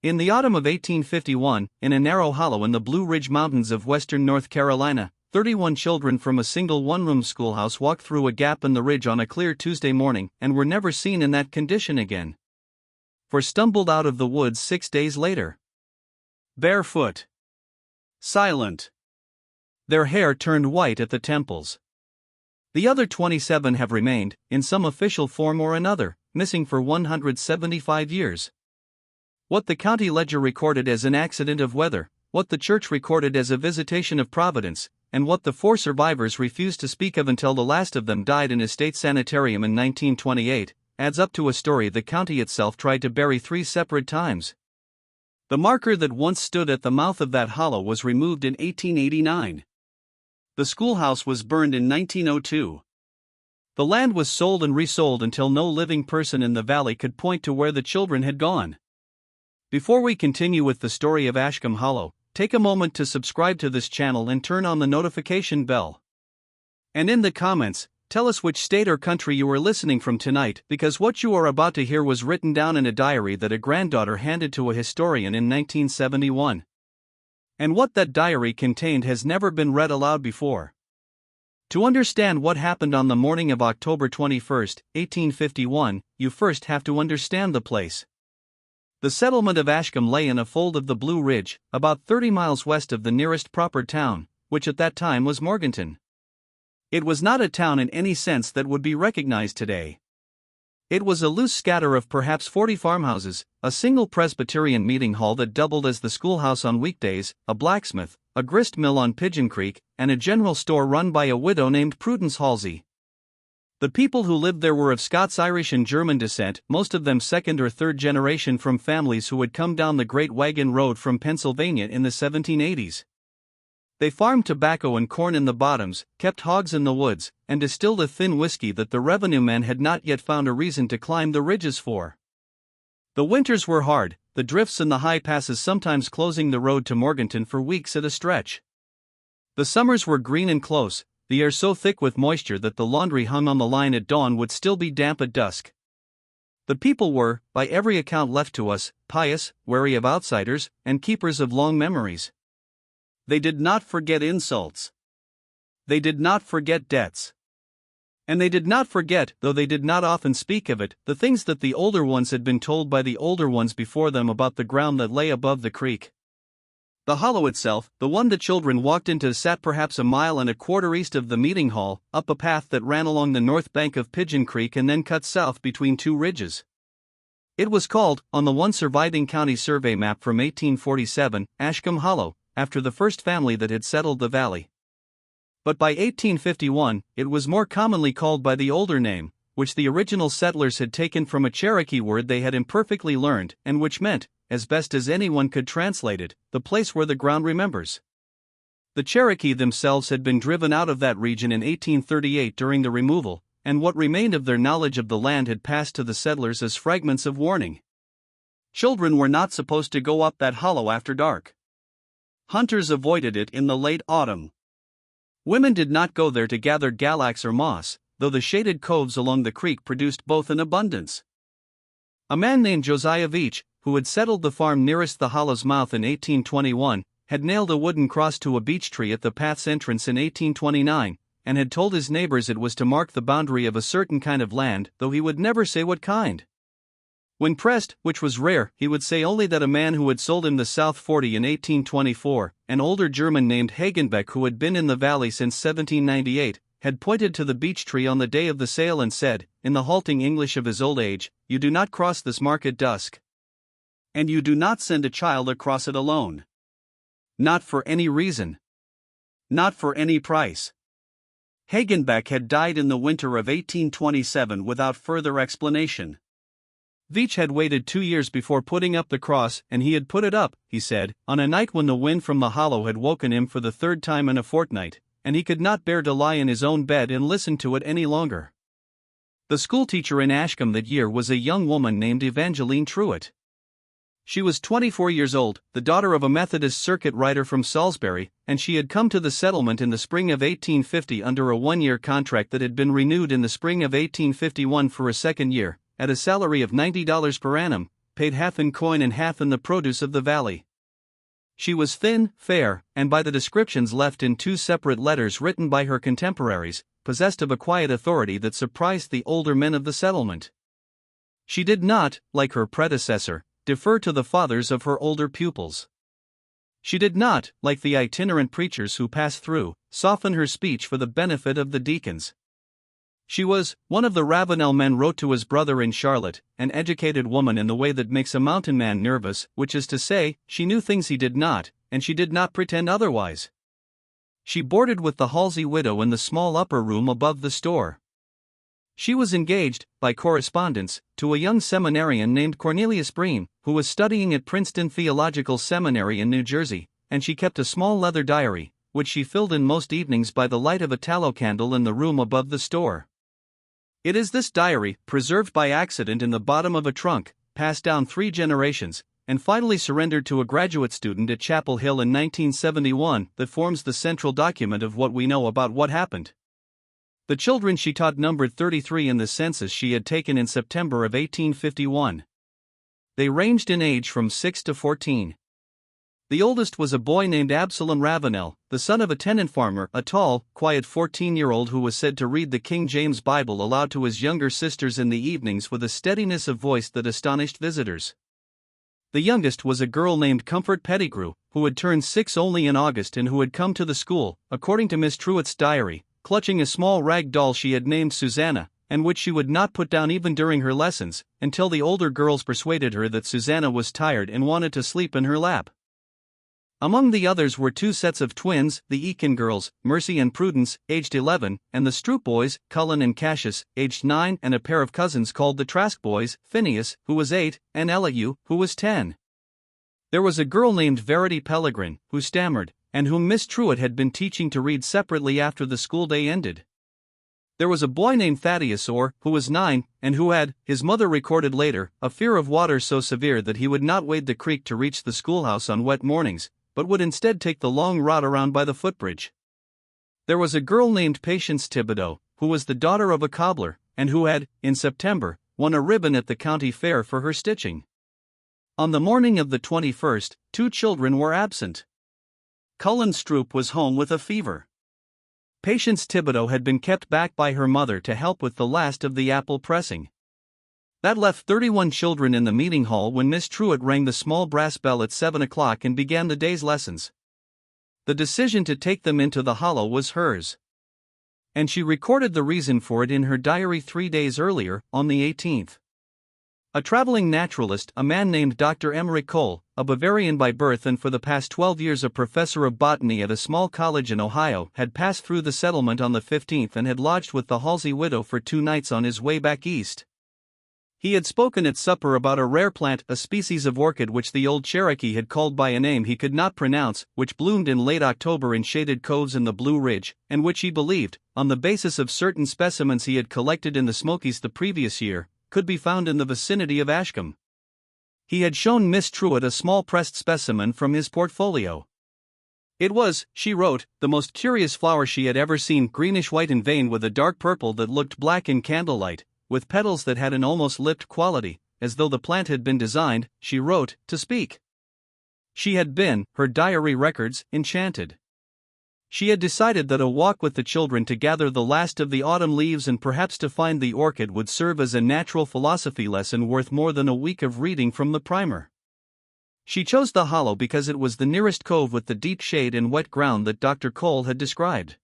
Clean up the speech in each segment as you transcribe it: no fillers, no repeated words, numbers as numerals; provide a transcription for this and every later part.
In the autumn of 1851, in a narrow hollow in the Blue Ridge Mountains of western North Carolina, 31 children from a single one-room schoolhouse walked through a gap in the ridge on a clear Tuesday morning and were never seen in that condition again. For stumbled out of the woods 6 days later. Barefoot. Silent. Their hair turned white at the temples. The other 27 have remained, in some official form or another, missing for 175 years. What the county ledger recorded as an accident of weather, what the church recorded as a visitation of Providence, and what the 4 survivors refused to speak of until the last of them died in a state sanitarium in 1928, adds up to a story the county itself tried to bury 3 separate times. The marker that once stood at the mouth of that hollow was removed in 1889. The schoolhouse was burned in 1902. The land was sold and resold until no living person in the valley could point to where the children had gone. Before we continue with the story of Ashcombe Hollow, take a moment to subscribe to this channel and turn on the notification bell. And in the comments, tell us which state or country you are listening from tonight, because what you are about to hear was written down in a diary that a granddaughter handed to a historian in 1971. And what that diary contained has never been read aloud before. To understand what happened on the morning of October 21, 1851, you first have to understand the place. The settlement of Ashcombe lay in a fold of the Blue Ridge, about 30 miles west of the nearest proper town, which at that time was Morganton. It was not a town in any sense that would be recognized today. It was a loose scatter of perhaps 40 farmhouses, a single Presbyterian meeting hall that doubled as the schoolhouse on weekdays, a blacksmith, a grist mill on Pigeon Creek, and a general store run by a widow named Prudence Halsey. The people who lived there were of Scots, Irish, and German descent, most of them second or third generation from families who had come down the Great Wagon Road from Pennsylvania in the 1780s. They farmed tobacco and corn in the bottoms, kept hogs in the woods, and distilled a thin whiskey that the revenue men had not yet found a reason to climb the ridges for. The winters were hard, the drifts and the high passes sometimes closing the road to Morganton for weeks at a stretch. The summers were green and close, the air so thick with moisture that the laundry hung on the line at dawn would still be damp at dusk. The people were, by every account left to us, pious, wary of outsiders, and keepers of long memories. They did not forget insults. They did not forget debts. And they did not forget, though they did not often speak of it, the things that the older ones had been told by the older ones before them about the ground that lay above the creek. The hollow itself, the one the children walked into, sat perhaps a mile and a quarter east of the meeting hall, up a path that ran along the north bank of Pigeon Creek and then cut south between 2 ridges. It was called, on the one surviving county survey map from 1847, Ashcombe Hollow, after the first family that had settled the valley. But by 1851, it was more commonly called by the older name, which the original settlers had taken from a Cherokee word they had imperfectly learned, and which meant, as best as anyone could translate it, the place where the ground remembers. The Cherokee themselves had been driven out of that region in 1838 during the removal, and what remained of their knowledge of the land had passed to the settlers as fragments of warning. Children were not supposed to go up that hollow after dark. Hunters avoided it in the late autumn. Women did not go there to gather galax or moss, though the shaded coves along the creek produced both in abundance. A man named Josiah Veach, who had settled the farm nearest the hollow's mouth in 1821, had nailed a wooden cross to a beech tree at the path's entrance in 1829, and had told his neighbors it was to mark the boundary of a certain kind of land, though he would never say what kind. When pressed, which was rare, he would say only that a man who had sold him the South 40 in 1824, an older German named Hagenbeck who had been in the valley since 1798, had pointed to the beech tree on the day of the sale and said, in the halting English of his old age, "You do not cross this mark at dusk. And you do not send a child across it alone. Not for any reason. Not for any price." Hagenbeck had died in the winter of 1827 without further explanation. Veach had waited 2 years before putting up the cross, and he had put it up, he said, on a night when the wind from the hollow had woken him for the 3rd time in a fortnight, and he could not bear to lie in his own bed and listen to it any longer. The schoolteacher in Ashcombe that year was a young woman named Evangeline Truitt. She was 24 years old, the daughter of a Methodist circuit rider from Salisbury, and she had come to the settlement in the spring of 1850 under a 1-year contract that had been renewed in the spring of 1851 for a 2nd year, at a salary of $90 per annum, paid half in coin and half in the produce of the valley. She was thin, fair, and by the descriptions left in 2 separate letters written by her contemporaries, possessed of a quiet authority that surprised the older men of the settlement. She did not, like her predecessor, defer to the fathers of her older pupils. She did not, like the itinerant preachers who passed through, soften her speech for the benefit of the deacons. She was, one of the Ravenel men wrote to his brother in Charlotte, an educated woman in the way that makes a mountain man nervous, which is to say, she knew things he did not, and she did not pretend otherwise. She boarded with the Halsey widow in the small upper room above the store. She was engaged, by correspondence, to a young seminarian named Cornelius Breen, who was studying at Princeton Theological Seminary in New Jersey, and she kept a small leather diary, which she filled in most evenings by the light of a tallow candle in the room above the store. It is this diary, preserved by accident in the bottom of a trunk, passed down 3 generations, and finally surrendered to a graduate student at Chapel Hill in 1971, that forms the central document of what we know about what happened. The children she taught numbered 33 in the census she had taken in September of 1851. They ranged in age from 6 to 14. The oldest was a boy named Absalom Ravenel, the son of a tenant farmer, a tall, quiet 14-year-old who was said to read the King James Bible aloud to his younger sisters in the evenings with a steadiness of voice that astonished visitors. The youngest was a girl named Comfort Pettigrew, who had turned 6 only in August and who had come to the school, according to Miss Truett's diary, clutching a small rag doll she had named Susanna, and which she would not put down even during her lessons, until the older girls persuaded her that Susanna was tired and wanted to sleep in her lap. Among the others were 2 sets of twins, the Eakin girls, Mercy and Prudence, aged 11, and the Stroop boys, Cullen and Cassius, aged 9, and a pair of cousins called the Trask boys, Phineas, who was 8, and Elihu, who was 10. There was a girl named Verity Pellegrin, who stammered, and whom Miss Truett had been teaching to read separately after the school day ended. There was a boy named Thaddeus Orr, who was 9, and who had, his mother recorded later, a fear of water so severe that he would not wade the creek to reach the schoolhouse on wet mornings, but would instead take the long rod around by the footbridge. There was a girl named Patience Thibodeau, who was the daughter of a cobbler, and who had, in September, won a ribbon at the county fair for her stitching. On the morning of the 21st, 2 children were absent. Cullen Stroop was home with a fever. Patience Thibodeau had been kept back by her mother to help with the last of the apple pressing. That left 31 children in the meeting hall when Miss Truett rang the small brass bell at 7 o'clock and began the day's lessons. The decision to take them into the hollow was hers. And she recorded the reason for it in her diary 3 days earlier, on the 18th. A traveling naturalist, a man named Dr. Emmerich Kohl, a Bavarian by birth and for the past 12 years a professor of botany at a small college in Ohio, had passed through the settlement on the 15th and had lodged with the Halsey widow for 2 nights on his way back east. He had spoken at supper about a rare plant, a species of orchid which the old Cherokee had called by a name he could not pronounce, which bloomed in late October in shaded coves in the Blue Ridge, and which he believed, on the basis of certain specimens he had collected in the Smokies the previous year, could be found in the vicinity of Ashcombe. He had shown Miss Truett a small pressed specimen from his portfolio. It was, she wrote, the most curious flower she had ever seen, greenish-white and veined with a dark purple that looked black in candlelight, with petals that had an almost lipped quality, as though the plant had been designed, she wrote, to speak. She had been, her diary records, enchanted. She had decided that a walk with the children to gather the last of the autumn leaves and perhaps to find the orchid would serve as a natural philosophy lesson worth more than a week of reading from the primer. She chose the hollow because it was the nearest cove with the deep shade and wet ground that Dr. Kohl had described.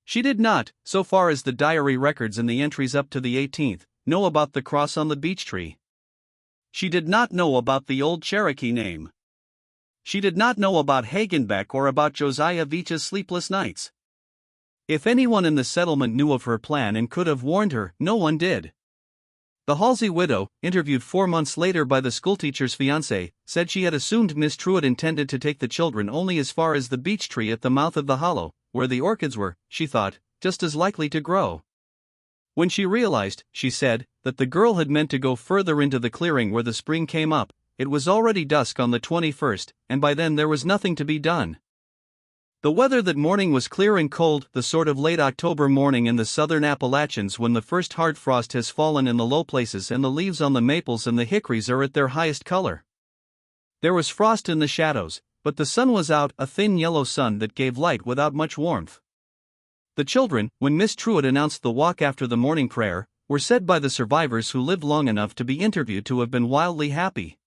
She did not, so far as the diary records and the entries up to the 18th, know about the cross on the beech tree. She did not know about the old Cherokee name. She did not know about Hagenbeck or about Josiah Veach's sleepless nights. If anyone in the settlement knew of her plan and could have warned her, no one did. The Halsey widow, interviewed 4 months later by the schoolteacher's fiancé, said she had assumed Miss Truett intended to take the children only as far as the beech tree at the mouth of the hollow, where the orchids were, she thought, just as likely to grow. When she realized, she said, that the girl had meant to go further into the clearing where the spring came up, it was already dusk on the 21st, and by then there was nothing to be done. The weather that morning was clear and cold, the sort of late October morning in the southern Appalachians when the first hard frost has fallen in the low places and the leaves on the maples and the hickories are at their highest color. There was frost in the shadows, but the sun was out, a thin yellow sun that gave light without much warmth. The children, when Miss Truitt announced the walk after the morning prayer, were said by the survivors who lived long enough to be interviewed to have been wildly happy.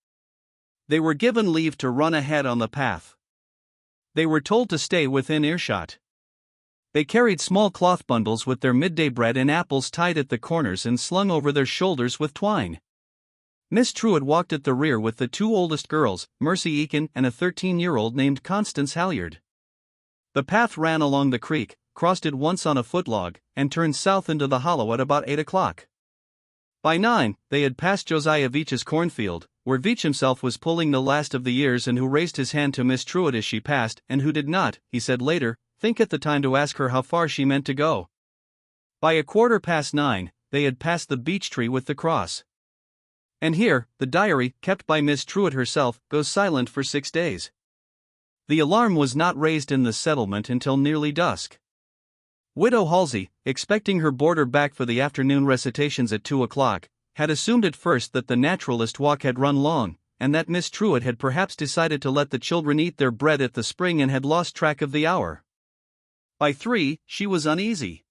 They were given leave to run ahead on the path. They were told to stay within earshot. They carried small cloth bundles with their midday bread and apples tied at the corners and slung over their shoulders with twine. Miss Truitt walked at the rear with the two oldest girls, Mercy Eakin and a 13-year-old named Constance Halyard. The path ran along the creek, crossed it once on a footlog, and turned south into the hollow at about 8 o'clock. By 9, they had passed Josiah Veach's cornfield, where Veach himself was pulling the last of the ears and who raised his hand to Miss Truitt as she passed, and who did not, he said later, think at the time to ask her how far she meant to go. By 9:15, they had passed the beech tree with the cross. And here, the diary, kept by Miss Truitt herself, goes silent for 6 days. The alarm was not raised in the settlement until nearly dusk. Widow Halsey, expecting her boarder back for the afternoon recitations at 2 o'clock, had assumed at first that the naturalist walk had run long, and that Miss Truitt had perhaps decided to let the children eat their bread at the spring and had lost track of the hour. By 3, she was uneasy.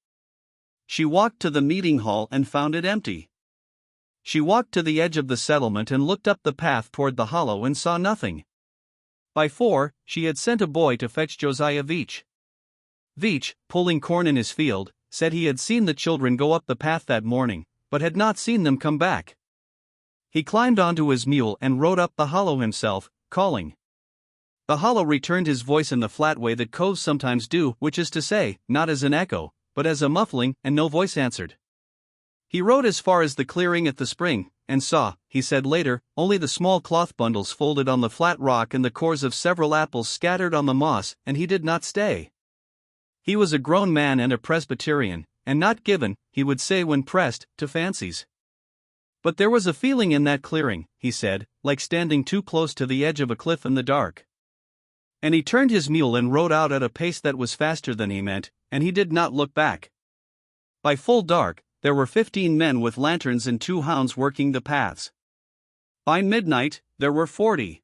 She walked to the meeting hall and found it empty. She walked to the edge of the settlement and looked up the path toward the hollow and saw nothing. By 4, she had sent a boy to fetch Josiah Veach. Veach, pulling corn in his field, said he had seen the children go up the path that morning, but had not seen them come back. He climbed onto his mule and rode up the hollow himself, calling. The hollow returned his voice in the flat way that coves sometimes do, which is to say, not as an echo, but as a muffling, and no voice answered. He rode as far as the clearing at the spring, and saw, he said later, only the small cloth bundles folded on the flat rock and the cores of several apples scattered on the moss, and he did not stay. He was a grown man and a Presbyterian, and not given, he would say when pressed, to fancies. But there was a feeling in that clearing, he said, like standing too close to the edge of a cliff in the dark. And he turned his mule and rode out at a pace that was faster than he meant, and he did not look back. By full dark, there were 15 men with lanterns and 2 hounds working the paths. By midnight, there were 40.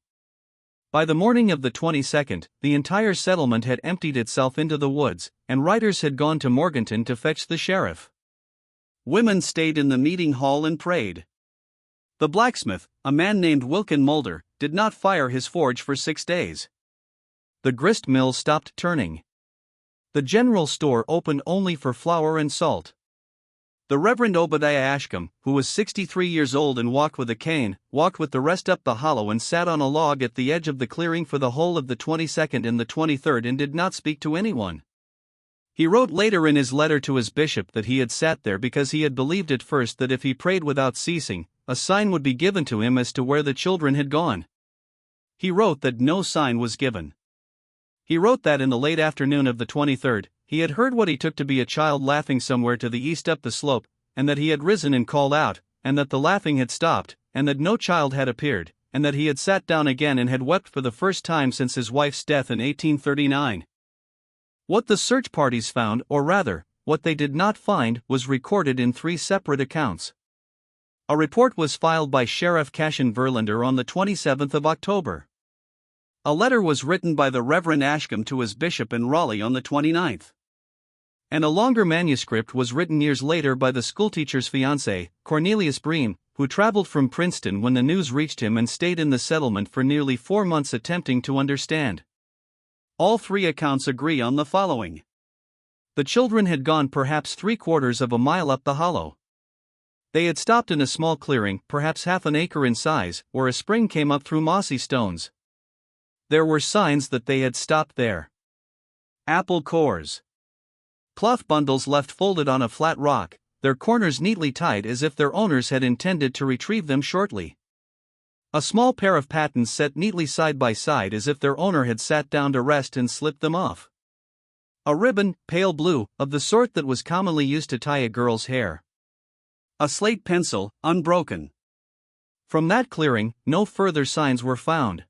By the morning of the 22nd, the entire settlement had emptied itself into the woods, and riders had gone to Morganton to fetch the sheriff. Women stayed in the meeting hall and prayed. The blacksmith, a man named Wilkin Mulder, did not fire his forge for 6 days. The grist mill stopped turning. The general store opened only for flour and salt. The Reverend Obadiah Ashcombe, who was 63 years old and walked with a cane, walked with the rest up the hollow and sat on a log at the edge of the clearing for the whole of the 22nd and the 23rd and did not speak to anyone. He wrote later in his letter to his bishop that he had sat there because he had believed at first that if he prayed without ceasing, a sign would be given to him as to where the children had gone. He wrote that no sign was given. He wrote that in the late afternoon of the 23rd, he had heard what he took to be a child laughing somewhere to the east up the slope, and that he had risen and called out, and that the laughing had stopped, and that no child had appeared, and that he had sat down again and had wept for the first time since his wife's death in 1839. What the search parties found, or rather, what they did not find, was recorded in 3 separate accounts. A report was filed by Sheriff Cashin Verlander on the 27th of October. A letter was written by the Reverend Ashcombe to his bishop in Raleigh on the 29th. And a longer manuscript was written years later by the schoolteacher's fiancé, Cornelius Bream, who traveled from Princeton when the news reached him and stayed in the settlement for nearly 4 months attempting to understand. All 3 accounts agree on the following. The children had gone perhaps 3/4 of a mile up the hollow. They had stopped in a small clearing, perhaps half an acre in size, where a spring came up through mossy stones. There were signs that they had stopped there. Apple cores. Cloth bundles left folded on a flat rock, their corners neatly tied as if their owners had intended to retrieve them shortly. A small pair of pattens set neatly side by side as if their owner had sat down to rest and slipped them off. A ribbon, pale blue, of the sort that was commonly used to tie a girl's hair. A slate pencil, unbroken. From that clearing, no further signs were found.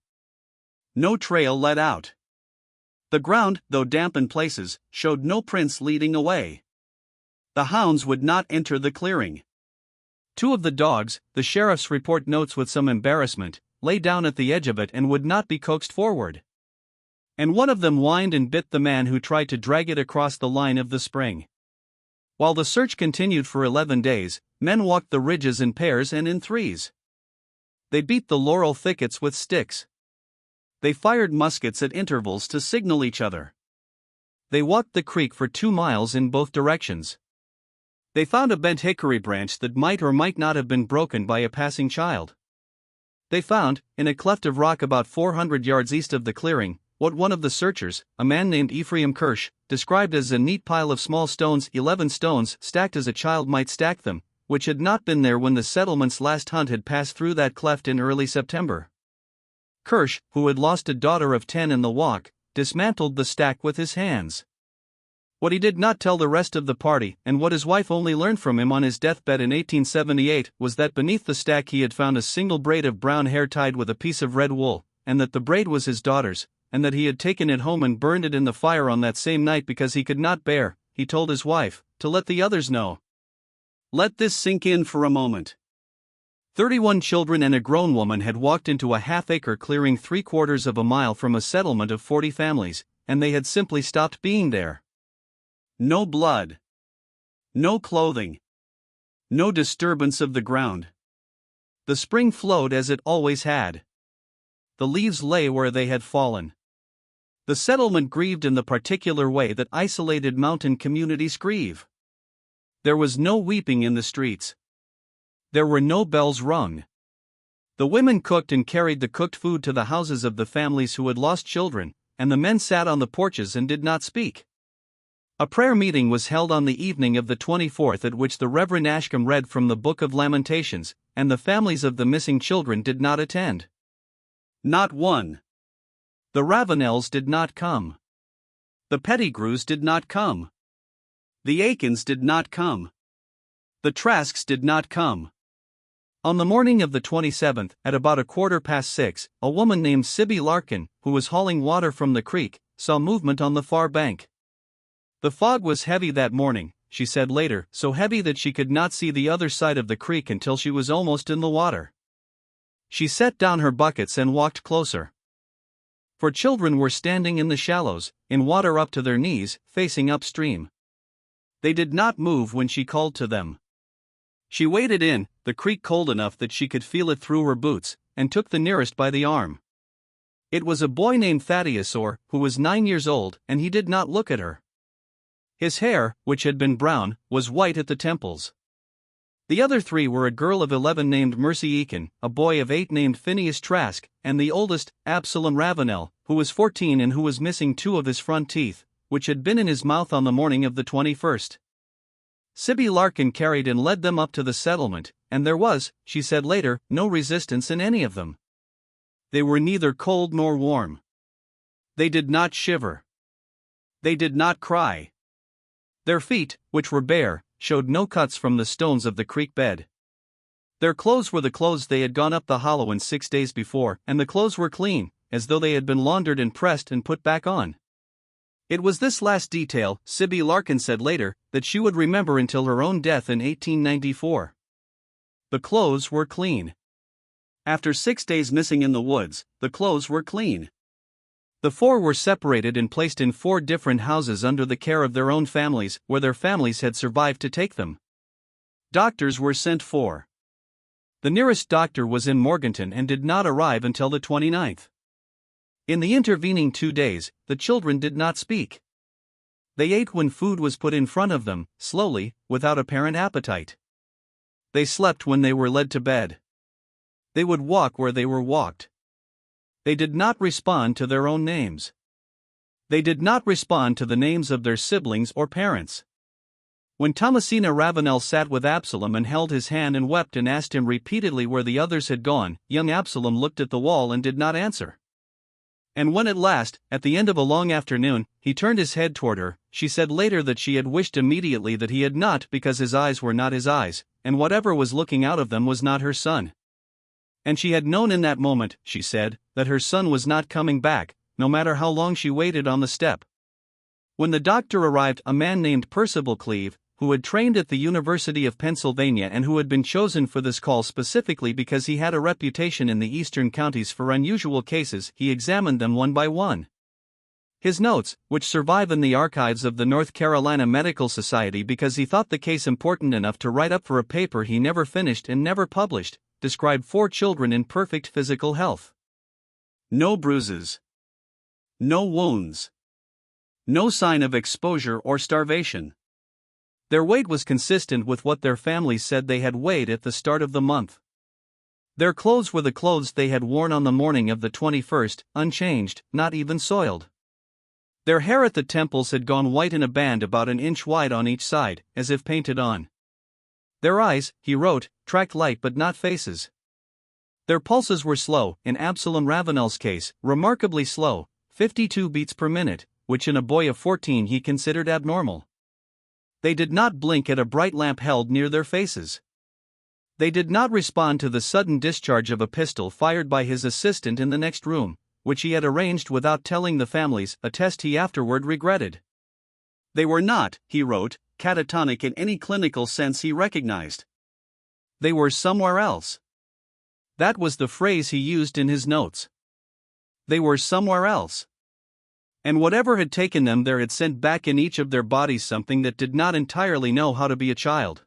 No trail led out. The ground, though damp in places, showed no prints leading away. The hounds would not enter the clearing. Two of the dogs, the sheriff's report notes with some embarrassment, lay down at the edge of it and would not be coaxed forward. And one of them whined and bit the man who tried to drag it across the line of the spring. While the search continued for 11 days, men walked the ridges in pairs and in threes. They beat the laurel thickets with sticks. They fired muskets at intervals to signal each other. They walked the creek for 2 miles in both directions. They found a bent hickory branch that might or might not have been broken by a passing child. They found, in a cleft of rock about 400 yards east of the clearing, what one of the searchers, a man named Ephraim Kirsch, described as a neat pile of small stones, 11 stones stacked as a child might stack them, which had not been there when the settlement's last hunt had passed through that cleft in early September. Kirsch, who had lost a daughter of 10 in the walk, dismantled the stack with his hands. What he did not tell the rest of the party, and what his wife only learned from him on his deathbed in 1878, was that beneath the stack he had found a single braid of brown hair tied with a piece of red wool, and that the braid was his daughter's, and that he had taken it home and burned it in the fire on that same night because he could not bear, he told his wife, to let the others know. Let this sink in for a moment. 31 children and a grown woman had walked into a half-acre clearing 3/4 of a mile from a settlement of 40 families, and they had simply stopped being there. No blood. No clothing. No disturbance of the ground. The spring flowed as it always had. The leaves lay where they had fallen. The settlement grieved in the particular way that isolated mountain communities grieve. There was no weeping in the streets. There were no bells rung. The women cooked and carried the cooked food to the houses of the families who had lost children, and the men sat on the porches and did not speak. A prayer meeting was held on the evening of the 24th at which the Reverend Ashcombe read from the Book of Lamentations, and the families of the missing children did not attend. Not one. The Ravenels did not come. The Pettigrews did not come. The Aikens did not come. The Trasks did not come. On the morning of the 27th, at about 6:15, a woman named Sibby Larkin, who was hauling water from the creek, saw movement on the far bank. The fog was heavy that morning, she said later, so heavy that she could not see the other side of the creek until she was almost in the water. She set down her buckets and walked closer. For children were standing in the shallows, in water up to their knees, facing upstream. They did not move when she called to them. She waded in, the creek cold enough that she could feel it through her boots, and took the nearest by the arm. It was a boy named Thaddeus Orr, who was 9 years old, and he did not look at her. His hair, which had been brown, was white at the temples. The other 3 were a girl of 11 named Mercy Eakin, a boy of 8 named Phineas Trask, and the oldest, Absalom Ravenel, who was 14 and who was missing 2 of his front teeth, which had been in his mouth on the morning of the 21st. Sibby Larkin carried and led them up to the settlement, and there was, she said later, no resistance in any of them. They were neither cold nor warm. They did not shiver. They did not cry. Their feet, which were bare, showed no cuts from the stones of the creek bed. Their clothes were the clothes they had gone up the hollow in 6 days before, and the clothes were clean, as though they had been laundered and pressed and put back on. It was this last detail, Sibby Larkin said later, that she would remember until her own death in 1894. The clothes were clean. After 6 days missing in the woods, the clothes were clean. The 4 were separated and placed in 4 different houses under the care of their own families, where their families had survived to take them. Doctors were sent for. The nearest doctor was in Morganton and did not arrive until the 29th. In the intervening 2 days, the children did not speak. They ate when food was put in front of them, slowly, without apparent appetite. They slept when they were led to bed. They would walk where they were walked. They did not respond to their own names. They did not respond to the names of their siblings or parents. When Thomasina Ravenel sat with Absalom and held his hand and wept and asked him repeatedly where the others had gone, young Absalom looked at the wall and did not answer. And when at last, at the end of a long afternoon, he turned his head toward her, she said later that she had wished immediately that he had not, because his eyes were not his eyes, and whatever was looking out of them was not her son. And she had known in that moment, she said, that her son was not coming back, no matter how long she waited on the step. When the doctor arrived, a man named Percival Cleve, who had trained at the University of Pennsylvania and who had been chosen for this call specifically because he had a reputation in the eastern counties for unusual cases, he examined them one by one. His notes, which survive in the archives of the North Carolina Medical Society because he thought the case important enough to write up for a paper he never finished and never published, describe 4 children in perfect physical health. No bruises. No wounds. No sign of exposure or starvation. Their weight was consistent with what their families said they had weighed at the start of the month. Their clothes were the clothes they had worn on the morning of the 21st, unchanged, not even soiled. Their hair at the temples had gone white in a band about an inch wide on each side, as if painted on. Their eyes, he wrote, tracked light but not faces. Their pulses were slow, in Absalom Ravenel's case, remarkably slow, 52 beats per minute, which in a boy of 14 he considered abnormal. They did not blink at a bright lamp held near their faces. They did not respond to the sudden discharge of a pistol fired by his assistant in the next room, which he had arranged without telling the families, a test he afterward regretted. They were not, he wrote, catatonic in any clinical sense he recognized. They were somewhere else. That was the phrase he used in his notes. They were somewhere else. And whatever had taken them there had sent back in each of their bodies something that did not entirely know how to be a child.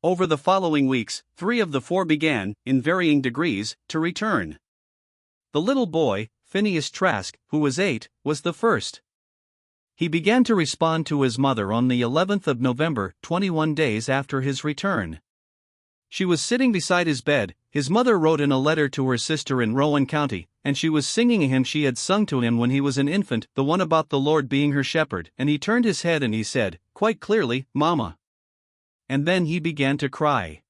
Over the following weeks, 3 of the 4 began, in varying degrees, to return. The little boy, Phineas Trask, who was 8, was the first. He began to respond to his mother on the 11th of November, 21 days after his return. She was sitting beside his bed, his mother wrote in a letter to her sister in Rowan County, and she was singing a hymn she had sung to him when he was an infant, the one about the Lord being her shepherd, and he turned his head and he said, quite clearly, Mama. And then he began to cry.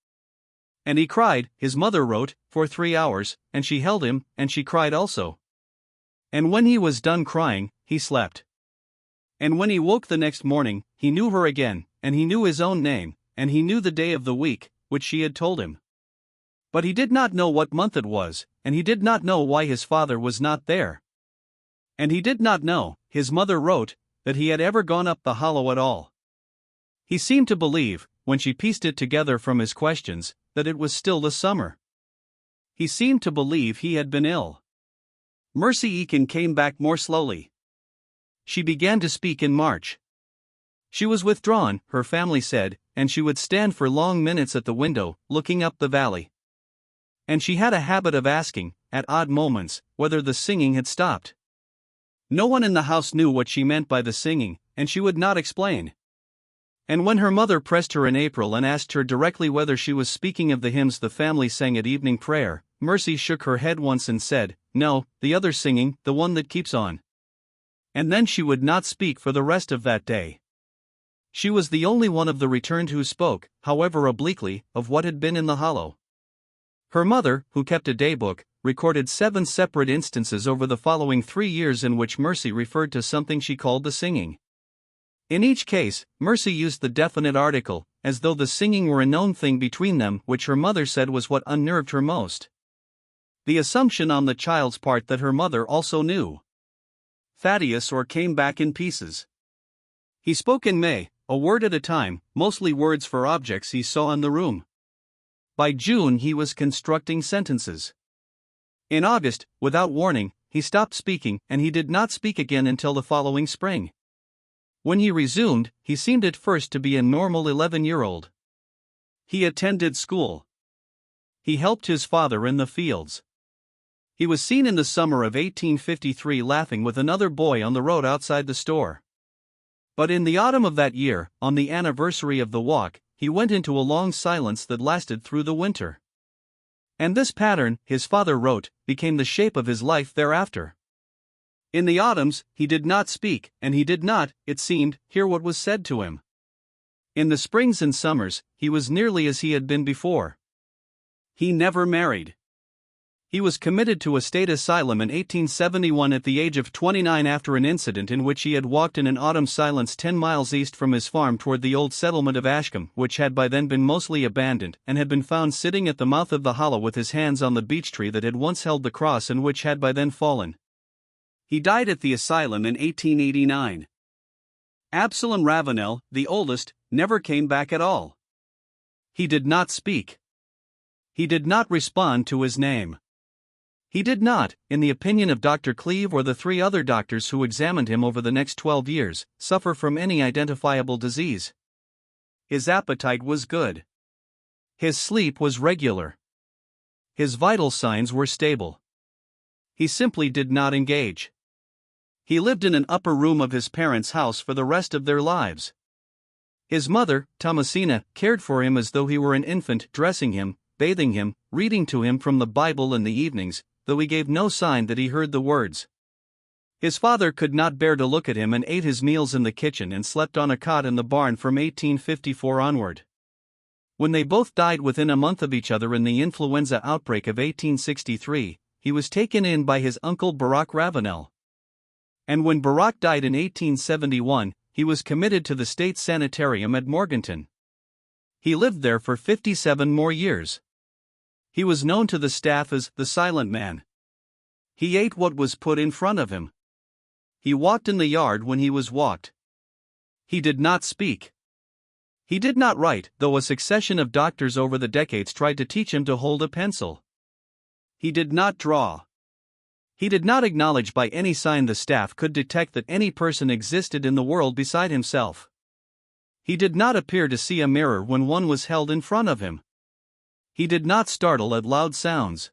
And he cried, his mother wrote, for 3 hours, and she held him, and she cried also. And when he was done crying, he slept. And when he woke the next morning, he knew her again, and he knew his own name, and he knew the day of the week, which she had told him. But he did not know what month it was, and he did not know why his father was not there. And he did not know, his mother wrote, that he had ever gone up the hollow at all. He seemed to believe, when she pieced it together from his questions, that it was still the summer. He seemed to believe he had been ill. Mercy Eakin came back more slowly. She began to speak in March. She was withdrawn, her family said, and she would stand for long minutes at the window, looking up the valley. And she had a habit of asking, at odd moments, whether the singing had stopped. No one in the house knew what she meant by the singing, and she would not explain. And when her mother pressed her in April and asked her directly whether she was speaking of the hymns the family sang at evening prayer, Mercy shook her head once and said, no, the other singing, the one that keeps on. And then she would not speak for the rest of that day. She was the only one of the returned who spoke, however obliquely, of what had been in the hollow. Her mother, who kept a daybook, recorded 7 separate instances over the following 3 years in which Mercy referred to something she called the singing. In each case, Mercy used the definite article, as though the singing were a known thing between them, which her mother said was what unnerved her most. The assumption on the child's part that her mother also knew. Thaddeus or came back in pieces. He spoke in May, a word at a time, mostly words for objects he saw in the room. By June he was constructing sentences. In August, without warning, he stopped speaking, and he did not speak again until the following spring. When he resumed, he seemed at first to be a normal 11-year-old. He attended school. He helped his father in the fields. He was seen in the summer of 1853 laughing with another boy on the road outside the store. But in the autumn of that year, on the anniversary of the walk, he went into a long silence that lasted through the winter. And this pattern, his father wrote, became the shape of his life thereafter. In the autumns, he did not speak, and he did not, it seemed, hear what was said to him. In the springs and summers, he was nearly as he had been before. He never married. He was committed to a state asylum in 1871 at the age of 29 after an incident in which he had walked in an autumn silence 10 miles east from his farm toward the old settlement of Ashcombe, which had by then been mostly abandoned, and had been found sitting at the mouth of the hollow with his hands on the beech tree that had once held the cross and which had by then fallen. He died at the asylum in 1889. Absalom Ravenel, the oldest, never came back at all. He did not speak. He did not respond to his name. He did not, in the opinion of Dr. Cleve or the 3 other doctors who examined him over the next 12 years, suffer from any identifiable disease. His appetite was good. His sleep was regular. His vital signs were stable. He simply did not engage. He lived in an upper room of his parents' house for the rest of their lives. His mother, Thomasina, cared for him as though he were an infant, dressing him, bathing him, reading to him from the Bible in the evenings, though he gave no sign that he heard the words. His father could not bear to look at him and ate his meals in the kitchen and slept on a cot in the barn from 1854 onward. When they both died within a month of each other in the influenza outbreak of 1863, he was taken in by his uncle Barak Ravenel. And when Barak died in 1871, he was committed to the state sanitarium at Morganton. He lived there for 57 more years. He was known to the staff as the Silent Man. He ate what was put in front of him. He walked in the yard when he was walked. He did not speak. He did not write, though a succession of doctors over the decades tried to teach him to hold a pencil. He did not draw. He did not acknowledge by any sign the staff could detect that any person existed in the world beside himself. He did not appear to see a mirror when one was held in front of him. He did not startle at loud sounds.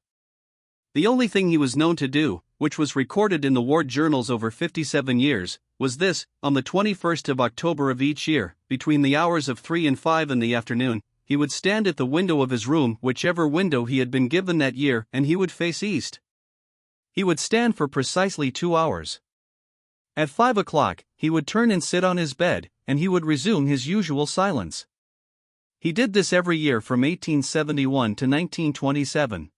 The only thing he was known to do, which was recorded in the ward journals over 57 years, was this: on the 21st of October of each year, between the hours of 3 and 5 in the afternoon, he would stand at the window of his room, whichever window he had been given that year, and he would face east. He would stand for precisely 2 hours. At 5 o'clock, he would turn and sit on his bed, and he would resume his usual silence. He did this every year from 1871 to 1927.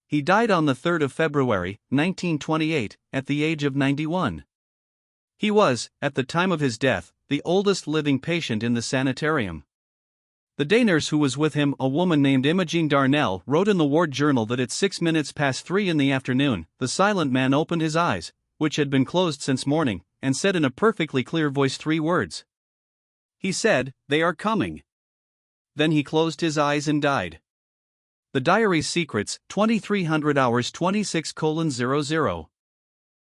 He died on the 3rd of February, 1928, at the age of 91. He was, at the time of his death, the oldest living patient in the sanitarium. The day nurse who was with him, a woman named Imogene Darnell, wrote in the ward journal that at 6 minutes past 3 in the afternoon, the Silent Man opened his eyes, which had been closed since morning, and said in a perfectly clear voice 3 words. He said, "They are coming." Then he closed his eyes and died. The Diary's Secrets, 2300 hours 26:00.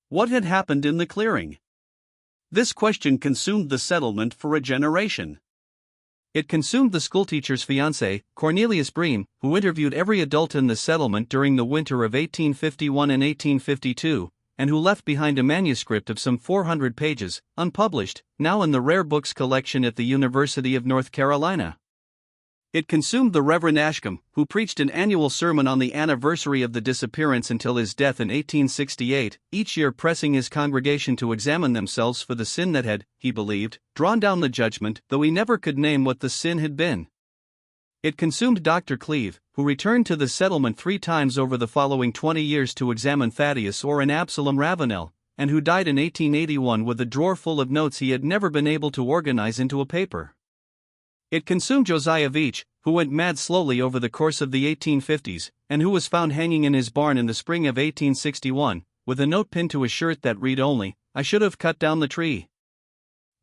What had happened in the clearing? This question consumed the settlement for a generation. It consumed the schoolteacher's fiancé, Cornelius Bream, who interviewed every adult in the settlement during the winter of 1851 and 1852, and who left behind a manuscript of some 400 pages, unpublished, now in the rare books collection at the University of North Carolina. It consumed the Reverend Ashcombe, who preached an annual sermon on the anniversary of the disappearance until his death in 1868, each year pressing his congregation to examine themselves for the sin that had, he believed, drawn down the judgment, though he never could name what the sin had been. It consumed Dr. Cleve, who returned to the settlement 3 times over the following 20 years to examine Thaddeus or an Absalom Ravenel, and who died in 1881 with a drawer full of notes he had never been able to organize into a paper. It consumed Josiah Veach, who went mad slowly over the course of the 1850s, and who was found hanging in his barn in the spring of 1861, with a note pinned to his shirt that read only, "I should have cut down the tree.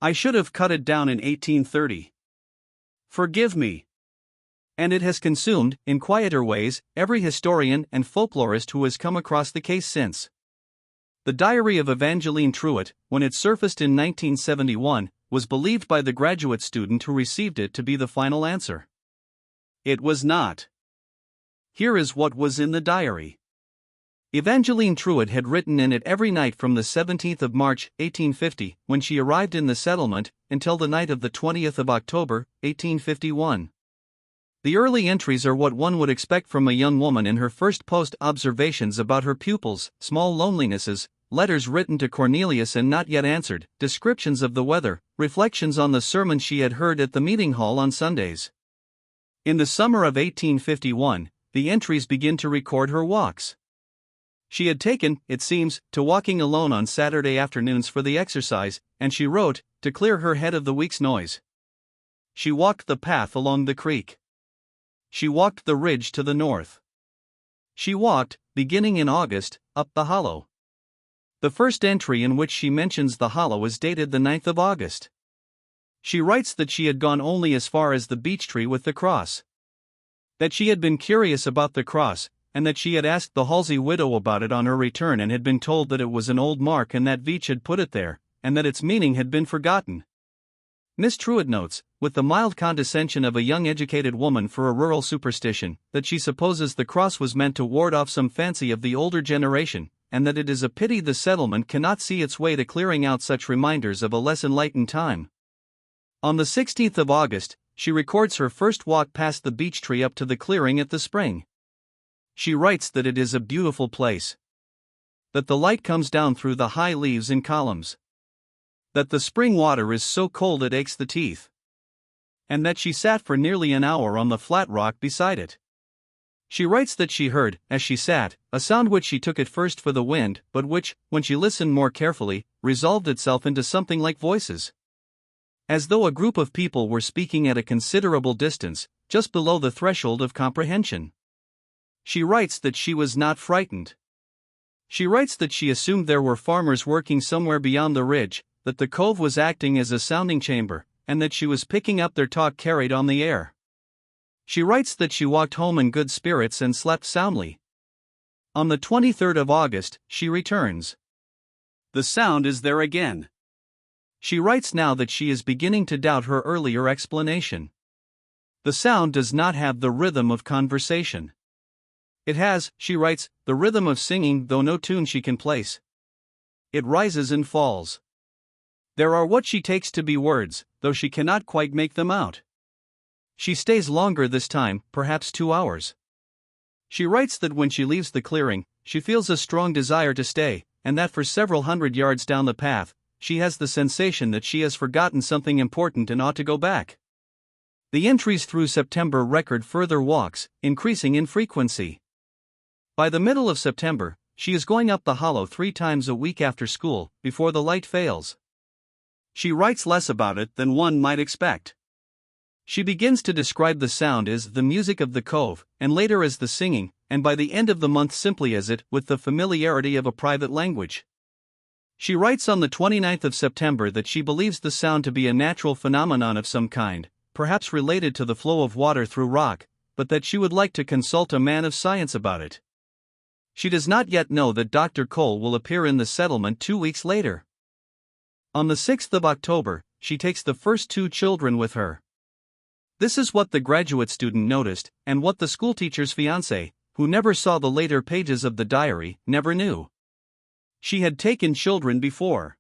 I should have cut it down in 1830. Forgive me." And it has consumed, in quieter ways, every historian and folklorist who has come across the case since. The Diary of Evangeline Truitt, when it surfaced in 1971, was believed by the graduate student who received it to be the final answer. It was not. Here is what was in the diary. Evangeline Truitt had written in it every night from the 17th of March, 1850, when she arrived in the settlement, until the night of the 20th of October, 1851. The early entries are what one would expect from a young woman in her first post-observations about her pupils, small lonelinesses, letters written to Cornelius and not yet answered, descriptions of the weather, reflections on the sermon she had heard at the meeting hall on Sundays. In the summer of 1851, the entries begin to record her walks. She had taken, it seems, to walking alone on Saturday afternoons for the exercise, and she wrote, to clear her head of the week's noise. She walked the path along the creek. She walked the ridge to the north. She walked, beginning in August, up the hollow. The first entry in which she mentions the hollow is dated the 9th of August. She writes that she had gone only as far as the beech tree with the cross. That she had been curious about the cross, and that she had asked the Halsey widow about it on her return and had been told that it was an old mark and that Veitch had put it there, and that its meaning had been forgotten. Miss Truitt notes, with the mild condescension of a young educated woman for a rural superstition, that she supposes the cross was meant to ward off some fancy of the older generation, and that it is a pity the settlement cannot see its way to clearing out such reminders of a less enlightened time. On the 16th of August, she records her first walk past the beech tree up to the clearing at the spring. She writes that it is a beautiful place. That the light comes down through the high leaves in columns. That the spring water is so cold it aches the teeth. And that she sat for nearly an hour on the flat rock beside it. She writes that she heard, as she sat, a sound which she took at first for the wind, but which, when she listened more carefully, resolved itself into something like voices. As though a group of people were speaking at a considerable distance, just below the threshold of comprehension. She writes that she was not frightened. She writes that she assumed there were farmers working somewhere beyond the ridge, that the cove was acting as a sounding chamber, and that she was picking up their talk carried on the air. She writes that she walked home in good spirits and slept soundly. On the 23rd of August, she returns. The sound is there again. She writes now that she is beginning to doubt her earlier explanation. The sound does not have the rhythm of conversation. It has, she writes, the rhythm of singing, though no tune she can place. It rises and falls. There are what she takes to be words, though she cannot quite make them out. She stays longer this time, perhaps 2 hours. She writes that when she leaves the clearing, she feels a strong desire to stay, and that for several hundred yards down the path, she has the sensation that she has forgotten something important and ought to go back. The entries through September record further walks, increasing in frequency. By the middle of September, she is going up the hollow 3 times a week after school, before the light fails. She writes less about it than one might expect. She begins to describe the sound as the music of the cove, and later as the singing, and by the end of the month simply as it, with the familiarity of a private language. She writes on the 29th of September that she believes the sound to be a natural phenomenon of some kind, perhaps related to the flow of water through rock, but that she would like to consult a man of science about it. She does not yet know that Dr. Cole will appear in the settlement 2 weeks later. On the 6th of October, she takes the first 2 children with her. This is what the graduate student noticed, and what the schoolteacher's fiancé, who never saw the later pages of the diary, never knew. She had taken children before.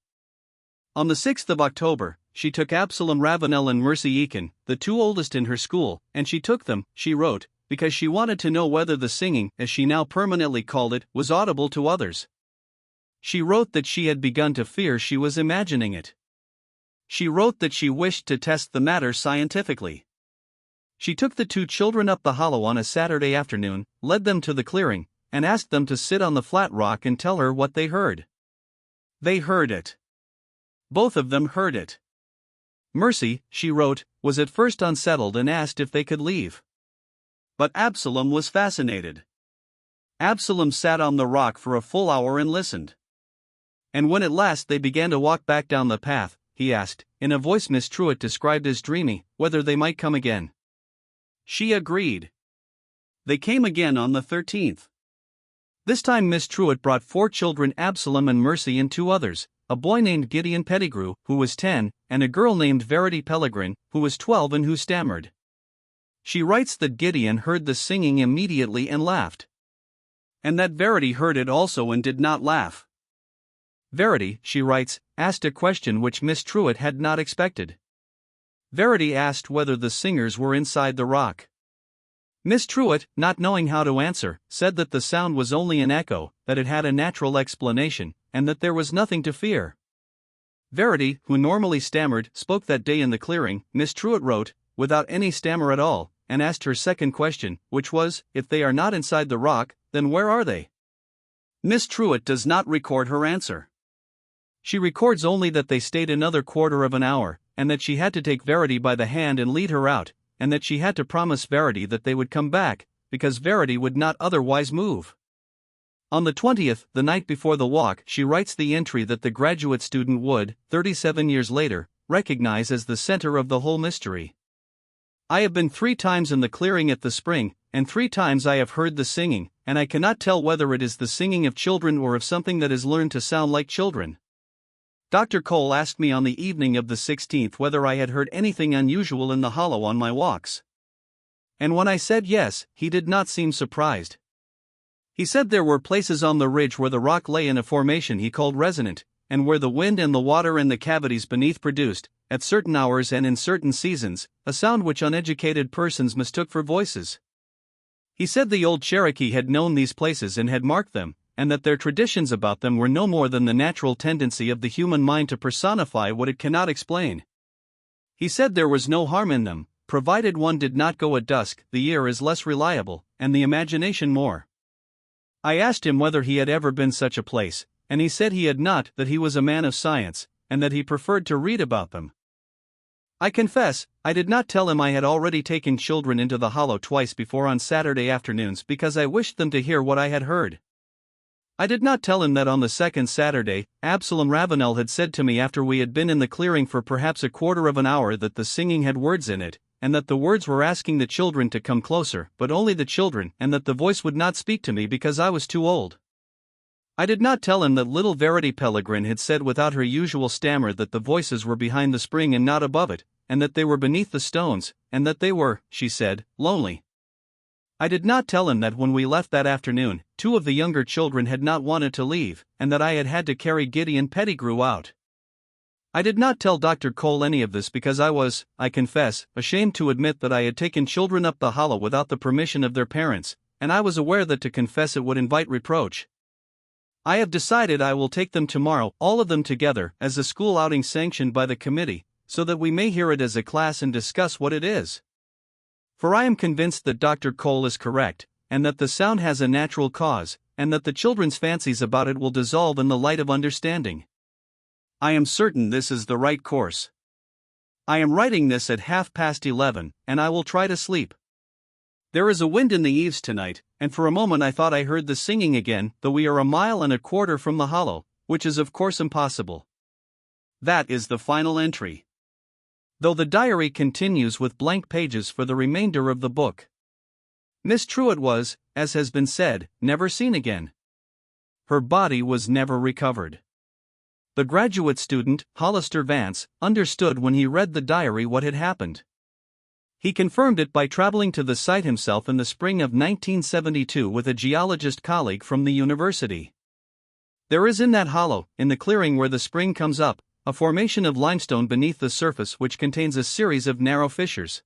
On the 6th of October, she took Absalom Ravenel and Mercy Eakin, the 2 oldest in her school, and she took them, she wrote, because she wanted to know whether the singing, as she now permanently called it, was audible to others. She wrote that she had begun to fear she was imagining it. She wrote that she wished to test the matter scientifically. She took the 2 children up the hollow on a Saturday afternoon, led them to the clearing, and asked them to sit on the flat rock and tell her what they heard. They heard it. Both of them heard it. Mercy, she wrote, was at first unsettled and asked if they could leave. But Absalom was fascinated. Absalom sat on the rock for a full hour and listened. And when at last they began to walk back down the path, he asked, in a voice Miss Truitt described as dreamy, whether they might come again. She agreed. They came again on the 13th. This time Miss Truitt brought 4 children, Absalom and Mercy, and 2 others, a boy named Gideon Pettigrew, who was 10, and a girl named Verity Pellegrin, who was 12 and who stammered. She writes that Gideon heard the singing immediately and laughed. And that Verity heard it also and did not laugh. Verity, she writes, asked a question which Miss Truitt had not expected. Verity asked whether the singers were inside the rock. Miss Truitt, not knowing how to answer, said that the sound was only an echo, that it had a natural explanation, and that there was nothing to fear. Verity, who normally stammered, spoke that day in the clearing, Miss Truitt wrote, without any stammer at all, and asked her second question, which was, if they are not inside the rock, then where are they? Miss Truitt does not record her answer. She records only that they stayed another quarter of an hour, and that she had to take Verity by the hand and lead her out, and that she had to promise Verity that they would come back, because Verity would not otherwise move. On the 20th, the night before the walk, she writes the entry that the graduate student would, 37 years later, recognize as the center of the whole mystery. I have been 3 times in the clearing at the spring, and 3 times I have heard the singing, and I cannot tell whether it is the singing of children or of something that is learned to sound like children. Dr. Cole asked me on the evening of the 16th whether I had heard anything unusual in the hollow on my walks. And when I said yes, he did not seem surprised. He said there were places on the ridge where the rock lay in a formation he called resonant, and where the wind and the water and the cavities beneath produced, at certain hours and in certain seasons, a sound which uneducated persons mistook for voices. He said the old Cherokee had known these places and had marked them, and that their traditions about them were no more than the natural tendency of the human mind to personify what it cannot explain. He said there was no harm in them, provided one did not go at dusk. The ear is less reliable, and the imagination more. I asked him whether he had ever been such a place, and he said he had not, that he was a man of science, and that he preferred to read about them. I confess, I did not tell him I had already taken children into the hollow twice before on Saturday afternoons because I wished them to hear what I had heard. I did not tell him that on the second Saturday, Absalom Ravenel had said to me after we had been in the clearing for perhaps a quarter of an hour that the singing had words in it, and that the words were asking the children to come closer, but only the children, and that the voice would not speak to me because I was too old. I did not tell him that little Verity Pellegrin had said without her usual stammer that the voices were behind the spring and not above it, and that they were beneath the stones, and that they were, she said, lonely. I did not tell him that when we left that afternoon, 2 of the younger children had not wanted to leave, and that I had had to carry Gideon Pettigrew out. I did not tell Dr. Cole any of this because I was, I confess, ashamed to admit that I had taken children up the hollow without the permission of their parents, and I was aware that to confess it would invite reproach. I have decided I will take them tomorrow, all of them together, as a school outing sanctioned by the committee, so that we may hear it as a class and discuss what it is. For I am convinced that Dr. Cole is correct, and that the sound has a natural cause, and that the children's fancies about it will dissolve in the light of understanding. I am certain this is the right course. I am writing this at 11:30, and I will try to sleep. There is a wind in the eaves tonight, and for a moment I thought I heard the singing again, though we are 1.25 miles from the hollow, which is of course impossible. That is the final entry. Though the diary continues with blank pages for the remainder of the book. Miss Truitt was, as has been said, never seen again. Her body was never recovered. The graduate student, Hollister Vance, understood when he read the diary what had happened. He confirmed it by traveling to the site himself in the spring of 1972 with a geologist colleague from the university. There is in that hollow, in the clearing where the spring comes up, a formation of limestone beneath the surface which contains a series of narrow fissures.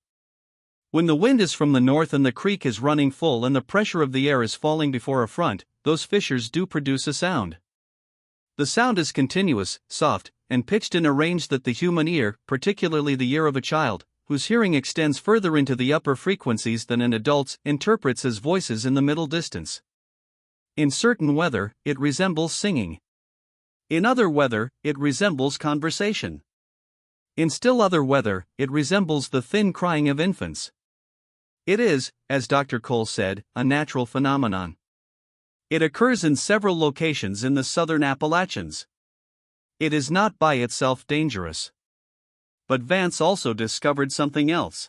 When the wind is from the north and the creek is running full and the pressure of the air is falling before a front, those fissures do produce a sound. The sound is continuous, soft, and pitched in a range that the human ear, particularly the ear of a child, whose hearing extends further into the upper frequencies than an adult's, interprets as voices in the middle distance. In certain weather, it resembles singing. In other weather, it resembles conversation. In still other weather, it resembles the thin crying of infants. It is, as Dr. Cole said, a natural phenomenon. It occurs in several locations in the southern Appalachians. It is not by itself dangerous. But Vance also discovered something else.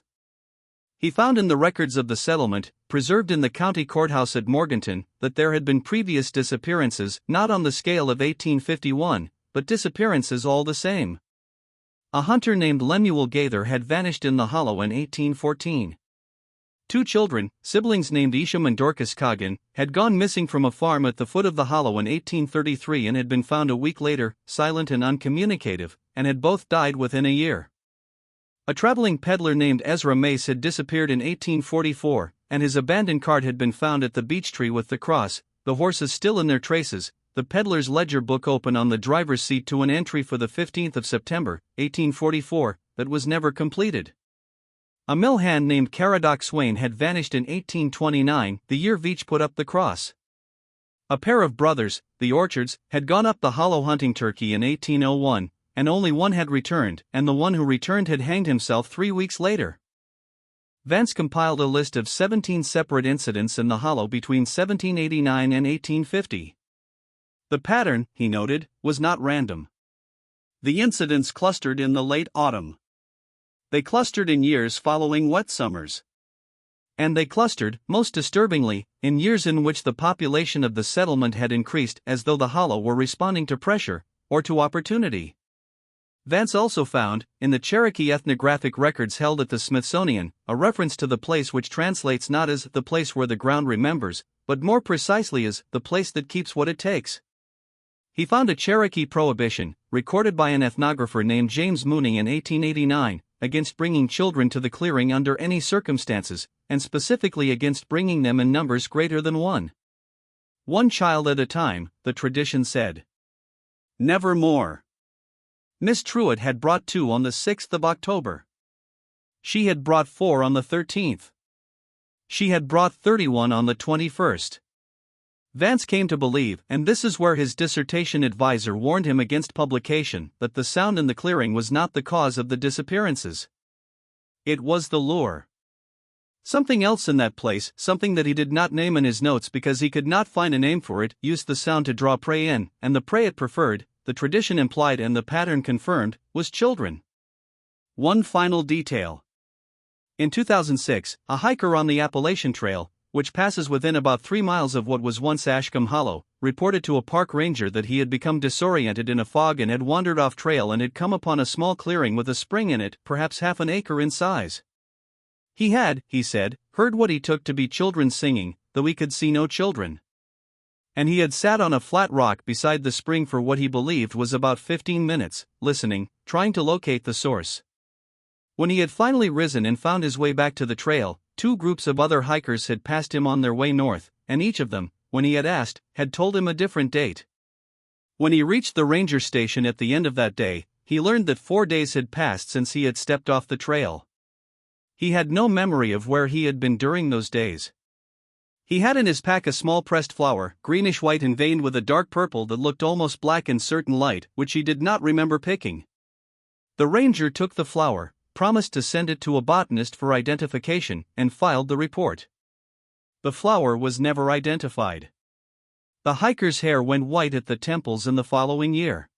He found in the records of the settlement, preserved in the county courthouse at Morganton, that there had been previous disappearances, not on the scale of 1851, but disappearances all the same. A hunter named Lemuel Gaither had vanished in the hollow in 1814. 2 children, siblings named Isham and Dorcas Coggin, had gone missing from a farm at the foot of the hollow in 1833 and had been found a week later, silent and uncommunicative, and had both died within a year. A traveling peddler named Ezra Mace had disappeared in 1844, and his abandoned cart had been found at the beech tree with the cross, the horses still in their traces, the peddler's ledger book open on the driver's seat to an entry for the 15th of September, 1844, that was never completed. A mill hand named Caradoc Swain had vanished in 1829, the year Veitch put up the cross. A pair of brothers, the Orchards, had gone up the hollow hunting turkey in 1801, and only one had returned, and the one who returned had hanged himself 3 weeks later. Vance compiled a list of 17 separate incidents in the hollow between 1789 and 1850. The pattern, he noted, was not random. The incidents clustered in the late autumn. They clustered in years following wet summers. And they clustered, most disturbingly, in years in which the population of the settlement had increased, as though the hollow were responding to pressure, or to opportunity. Vance also found, in the Cherokee ethnographic records held at the Smithsonian, a reference to the place which translates not as the place where the ground remembers, but more precisely as the place that keeps what it takes. He found a Cherokee prohibition, recorded by an ethnographer named James Mooney in 1889, against bringing children to the clearing under any circumstances, and specifically against bringing them in numbers greater than one. One child at a time, the tradition said. Never more. Miss Truitt had brought 2 on the 6th of October. She had brought 4 on the 13th. She had brought 31 on the 21st. Vance came to believe, and this is where his dissertation advisor warned him against publication, that the sound in the clearing was not the cause of the disappearances. It was the lure. Something else in that place, something that he did not name in his notes because he could not find a name for it, used the sound to draw prey in, and the prey it preferred, the tradition implied and the pattern confirmed, was children. One final detail. In 2006, a hiker on the Appalachian Trail, which passes within about 3 miles of what was once Ashcombe Hollow, reported to a park ranger that he had become disoriented in a fog and had wandered off trail and had come upon a small clearing with a spring in it, perhaps half an acre in size. He had, he said, heard what he took to be children singing, though he could see no children. And he had sat on a flat rock beside the spring for what he believed was about 15 minutes, listening, trying to locate the source. When he had finally risen and found his way back to the trail, 2 groups of other hikers had passed him on their way north, and each of them, when he had asked, had told him a different date. When he reached the ranger station at the end of that day, he learned that 4 days had passed since he had stepped off the trail. He had no memory of where he had been during those days. He had in his pack a small pressed flower, greenish-white and veined with a dark purple that looked almost black in certain light, which he did not remember picking. The ranger took the flower, promised to send it to a botanist for identification, and filed the report. The flower was never identified. The hiker's hair went white at the temples in the following year.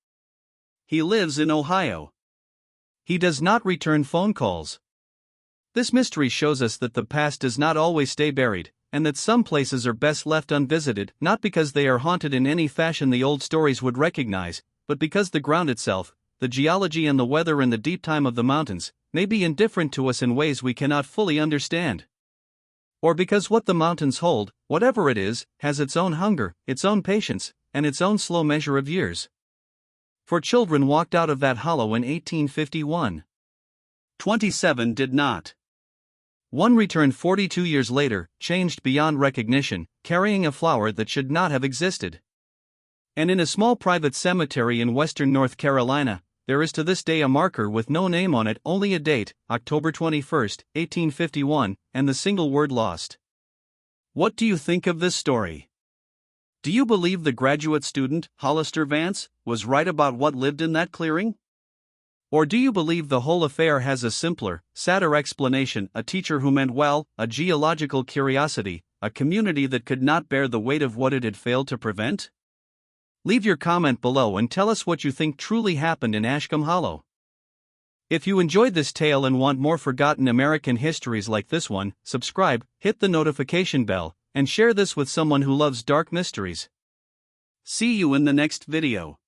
He lives in Ohio. He does not return phone calls. This mystery shows us that the past does not always stay buried, and that some places are best left unvisited, not because they are haunted in any fashion the old stories would recognize, but because the ground itself, the geology and the weather and the deep time of the mountains, may be indifferent to us in ways we cannot fully understand. Or because what the mountains hold, whatever it is, has its own hunger, its own patience, and its own slow measure of years. For children walked out of that hollow in 1851. 27 did not. One returned 42 years later, changed beyond recognition, carrying a flower that should not have existed. And in a small private cemetery in western North Carolina, there is to this day a marker with no name on it, only a date, October 21, 1851, and the single word lost. What do you think of this story? Do you believe the graduate student, Hollister Vance, was right about what lived in that clearing? Or do you believe the whole affair has a simpler, sadder explanation, a teacher who meant well, a geological curiosity, a community that could not bear the weight of what it had failed to prevent? Leave your comment below and tell us what you think truly happened in Ashcombe Hollow. If you enjoyed this tale and want more forgotten American histories like this one, subscribe, hit the notification bell, and share this with someone who loves dark mysteries. See you in the next video.